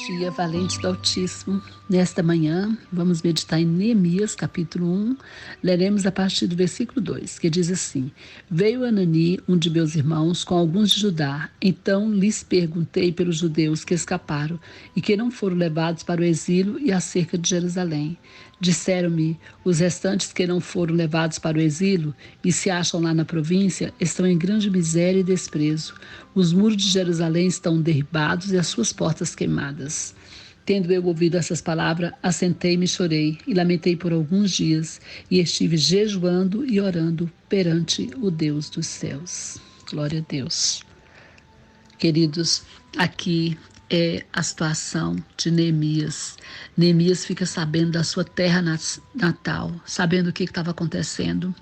dia, valente do Altíssimo. Nesta manhã, vamos meditar em Neemias, capítulo 1. Leremos a partir do versículo 2, que diz assim: Veio Anani, um de meus irmãos, com alguns de Judá. Então lhes perguntei pelos judeus que escaparam e que não foram levados para o exílio e acerca de Jerusalém. Disseram-me: os restantes que não foram levados para o exílio e se acham lá na província estão em grande miséria e desprezo. Os muros de Jerusalém estão derribados e as suas portas queimadas. Tendo eu ouvido essas palavras, assentei-me e chorei, e lamentei por alguns dias, e estive jejuando e orando perante o Deus dos céus. Glória a Deus. Queridos, aqui é a situação de Neemias. Neemias fica sabendo da sua terra natal, sabendo o que estava acontecendo.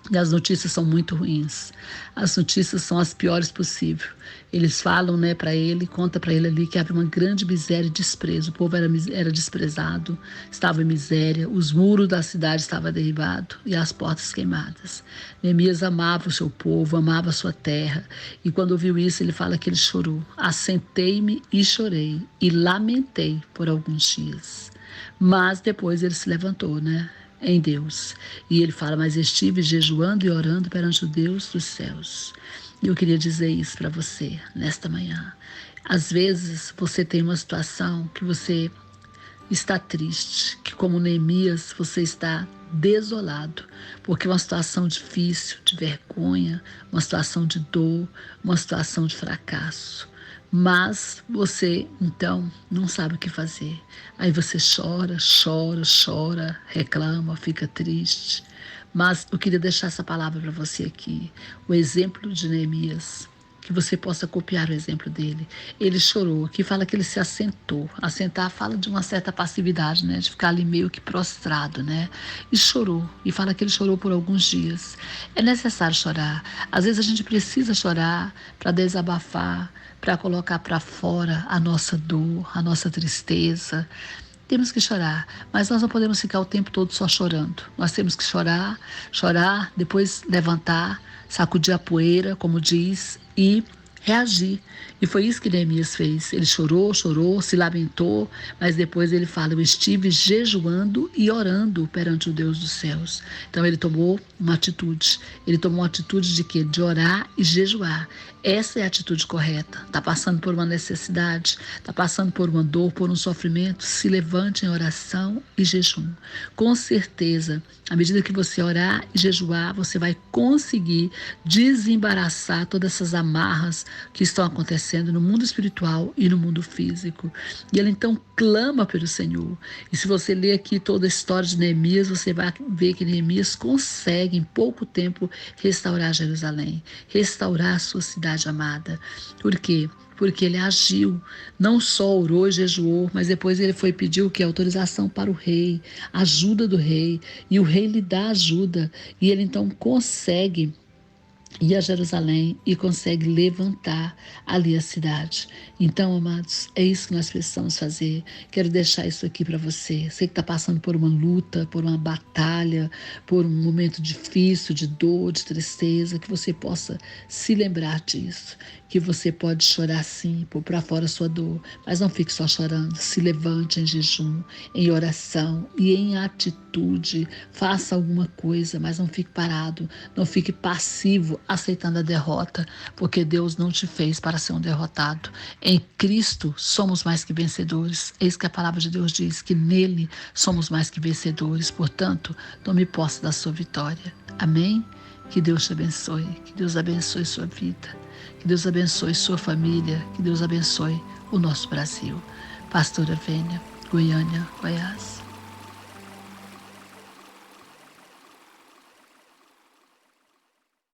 E as notícias são muito ruins. As notícias são as piores possíveis. Eles falam, para ele, conta para ele ali que havia uma grande miséria e desprezo. O povo era desprezado, estava em miséria, os muros da cidade estavam derribados e as portas queimadas. Neemias amava o seu povo, amava a sua terra. E quando ouviu isso, ele fala que ele chorou. Assentei-me e chorei e lamentei por alguns dias. Mas depois ele se levantou, em Deus. E ele fala, mas estive jejuando e orando perante o Deus dos céus. E eu queria dizer isso para você nesta manhã. Às vezes você tem uma situação que você está triste, que como Neemias você está desolado, porque é uma situação difícil, de vergonha, uma situação de dor, uma situação de fracasso. Mas você, então, não sabe o que fazer. Aí você chora, reclama, fica triste. Mas eu queria deixar essa palavra para você aqui. O exemplo de Neemias, que você possa copiar o exemplo dele. Ele chorou, aqui fala que ele se assentou. Assentar fala de uma certa passividade, de ficar ali meio que prostrado, E chorou, e fala que ele chorou por alguns dias. É necessário chorar. Às vezes a gente precisa chorar para desabafar, para colocar para fora a nossa dor, a nossa tristeza. Temos que chorar, mas nós não podemos ficar o tempo todo só chorando. Nós temos que chorar, depois levantar, sacudir a poeira, como diz, e reagir. E foi isso que Neemias fez. Ele chorou, se lamentou, mas depois ele fala, eu estive jejuando e orando perante o Deus dos céus. Então ele tomou uma atitude. Ele tomou uma atitude de quê? De orar e jejuar. Essa é a atitude correta. Está passando por uma necessidade, está passando por uma dor, por um sofrimento, se levante em oração e jejum. Com certeza, à medida que você orar e jejuar, você vai conseguir desembaraçar todas essas amarras que estão acontecendo no mundo espiritual e no mundo físico. E ele então clama pelo Senhor. E se você ler aqui toda a história de Neemias, você vai ver que Neemias consegue em pouco tempo restaurar Jerusalém, restaurar a sua cidade amada. Por quê? Porque ele agiu, não só orou e jejuou, mas depois ele foi pedir o que? Autorização para o rei, ajuda do rei, e o rei lhe dá ajuda, e ele então consegue ir a Jerusalém e consegue levantar ali a cidade. Então, amados, é isso que nós precisamos fazer. Quero deixar isso aqui para você. Você que está passando por uma luta, por uma batalha, por um momento difícil, de dor, de tristeza, que você possa se lembrar disso, que você pode chorar sim, pôr para fora a sua dor, mas não fique só chorando. Se levante em jejum, em oração e em atitude. Faça alguma coisa, mas não fique parado, não fique passivo, aceitando a derrota, porque Deus não te fez para ser um derrotado. Em Cristo somos mais que vencedores. Eis que a palavra de Deus diz que nele somos mais que vencedores. Portanto, tome posse da sua vitória. Amém? Que Deus te abençoe, que Deus abençoe sua vida, que Deus abençoe sua família, que Deus abençoe o nosso Brasil. Pastora Vênia, Goiânia, Goiás.